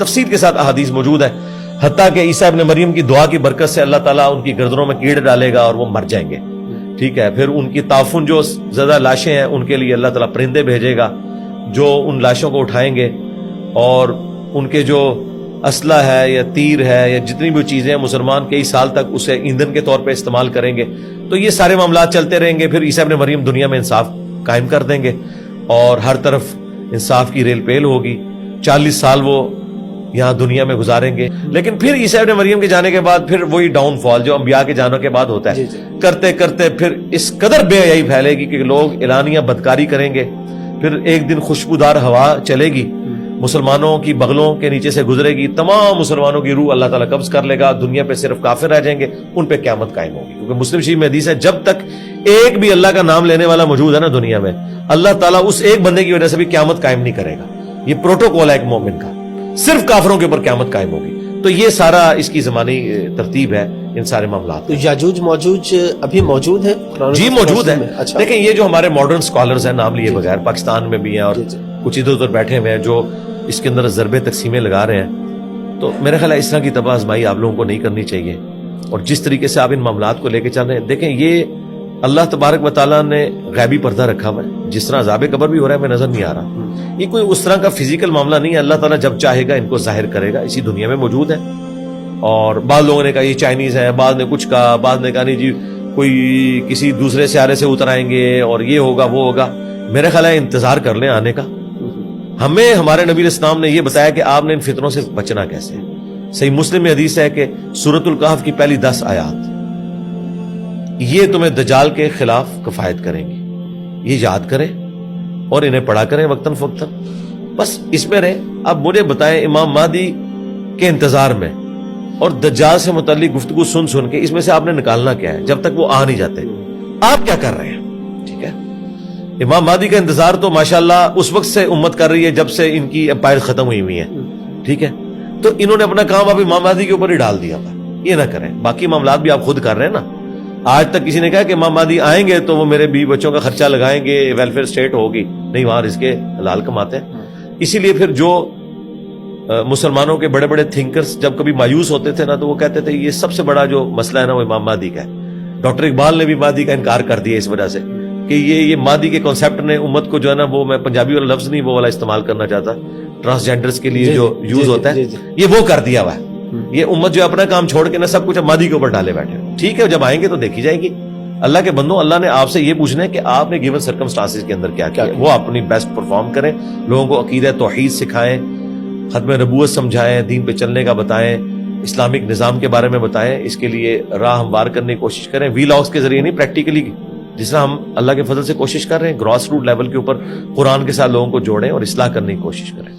تفصیل کے ساتھ احادیث موجود ہے، حتیٰ کہ عیسیٰ ابن مریم کی دعا کی برکت سے اللہ تعالیٰ ان کی گردنوں میں کیڑے ڈالے گا اور وہ مر جائیں گے، ٹھیک ہے. پھر ان کی تعفن جو زدہ لاشیں ہیں ان کے لیے اللہ تعالیٰ پرندے بھیجے گا جو ان لاشوں کو اٹھائیں گے، اور ان کے جو اسلحہ ہے یا تیر ہے یا جتنی بھی چیزیں ہیں مسلمان کئی سال تک اسے ایندھن کے طور پہ استعمال کریں گے. تو یہ سارے معاملات چلتے رہیں گے. پھر عیسیٰ ابن مریم دنیا میں انصاف قائم کر دیں گے اور ہر طرف انصاف کی ریل پیل ہوگی. 40 سال وہ یہاں دنیا میں گزاریں گے. لیکن پھر عیسیٰ ابن مریم کے جانے کے بعد پھر وہی ڈاؤن فال جو انبیاء کے جانے کے بعد ہوتا ہے، کرتے کرتے پھر اس قدر بے حیائی پھیلے گی کہ لوگ اعلانیہ بدکاری کریں گے. پھر ایک دن خوشبودار ہوا چلے گی، مسلمانوں کی بغلوں کے نیچے سے گزرے گی، تمام مسلمانوں کی روح اللہ تعالیٰ قبض کر لے گا، دنیا پہ صرف کافر رہ جائیں گے، ان پہ قیامت قائم ہوگی. کیونکہ مسلم شریف میں حدیث ہے جب تک ایک بھی اللہ کا نام لینے والا موجود ہے نا دنیا میں، اللہ تعالیٰ اس ایک بندے کی وجہ سے بھی قیامت قائم نہیں کرے گا. یہ پروٹوکول ہے ایک مومن کا، صرف کافروں کے اوپر قیامت قائم ہوگی. تو یہ سارا اس کی زمانی ترتیب ہے ان سارے معاملات. تو یاجوج موجوج ابھی موجود ہیں؟ جی موجود ہے. دیکھیں یہ جو ہمارے ماڈرن اسکالرز ہیں نام لیے بغیر بغیر میں بھی ہیں اور کچھ ادھر ادھر بیٹھے ہوئے ہیں جو اس کے اندر ضربے تقسیمیں لگا رہے ہیں، تو میرا خیال ہے اس طرح کی تباہ آزمائی آپ لوگوں کو نہیں کرنی چاہیے. اور جس طریقے سے آپ ان معاملات کو لے کے چل رہے ہیں، دیکھیں یہ اللہ تبارک و تعالیٰ نے غیبی پردہ رکھا ہوا ہے. جس طرح عذاب قبر بھی ہو رہا ہے ہمیں نظر نہیں آ رہا. یہ کوئی اس طرح کا فزیکل معاملہ نہیں ہے. اللہ تعالیٰ جب چاہے گا ان کو ظاہر کرے گا، اسی دنیا میں موجود ہے. اور بعض لوگوں نے کہا یہ چائنیز ہیں، بعض نے کچھ کہا، بعض نے کہا نہیں جی کوئی کسی دوسرے سیارے سے اتر آئیں گے اور یہ ہوگا وہ ہوگا. میرا خیال ہے انتظار کر لیں آنے کا. ہمیں ہمارے نبی اسلام نے یہ بتایا کہ آپ نے ان فتنوں سے بچنا کیسے. صحیح مسلم میں حدیث ہے کہ سورۃ الکہف کی پہلی 10 آیات یہ تمہیں دجال کے خلاف کفایت کریں گی. یہ یاد کریں اور انہیں پڑھا کریں وقتاً فوقتاً، بس اس میں رہیں. اب مجھے بتائیں امام مہدی کے انتظار میں اور دجال سے متعلق گفتگو سن کے اس میں سے آپ نے نکالنا کیا ہے جب تک وہ آ نہیں جاتے؟ آپ کیا کر رہے ہیں؟ ٹھیک ہے، امام مہدی کا انتظار تو ماشاءاللہ اس وقت سے امت کر رہی ہے جب سے ان کی امپائر ختم ہوئی ہے. ٹھیک ہے، تو انہوں نے اپنا کام اب امام مہدی کے اوپر ہی ڈال دیا تھا. یہ نہ کریں. باقی معاملات بھی آپ خود کر رہے ہیں نا. آج تک کسی نے کہا کہ امام مہدی آئیں گے تو وہ میرے بیوی بچوں کا خرچہ لگائیں گے، ویلفیئر اسٹیٹ ہوگی؟ نہیں، وہاں رزق حلال کماتے ہیں. اسی لیے پھر جو مسلمانوں کے بڑے بڑے تھنکرز جب کبھی مایوس ہوتے تھے نا تو وہ کہتے تھے یہ سب سے بڑا جو مسئلہ ہے نا وہ امام مہدی کا ہے. ڈاکٹر اقبال نے بھی مہدی کا انکار کر دیا اس وجہ سے کہ یہ مہدی کے کانسیپٹ نے امت کو جو ہے نا وہ، میں پنجابی والا لفظ نہیں وہ والا استعمال کرنا چاہتا، ٹرانسجینڈرز کے لیے جو یوز ہوتا ہے یہ وہ کر دیا ہوا ہے. یہ امت جو اپنا کام چھوڑ کے نا سب کچھ مہدی کے اوپر ڈالے بیٹھے. ٹھیک ہے، جب آئیں گے تو دیکھی جائے گی. اللہ کے بندوں، اللہ نے آپ سے یہ پوچھنا ہے کہ آپ نے گیون سرکمسٹانسز کے اندر کیا کیا. وہ اپنی بیسٹ پرفارم کریں، لوگوں کو عقیدہ توحید سکھائیں، ختم نبوت سمجھائیں، دین پہ چلنے کا بتائیں، اسلامک نظام کے بارے میں بتائیں. اس کے لیے راہ ہموار کرنے کی کوشش کریں، وی لاگس کے ذریعے نہیں، پریکٹیکلی جس طرح ہم اللہ کے فضل سے کوشش کر رہے ہیں گراس روٹ لیول کے اوپر قرآن کے ساتھ لوگوں کو جوڑیں اور اصلاح کرنے کی کوشش کریں.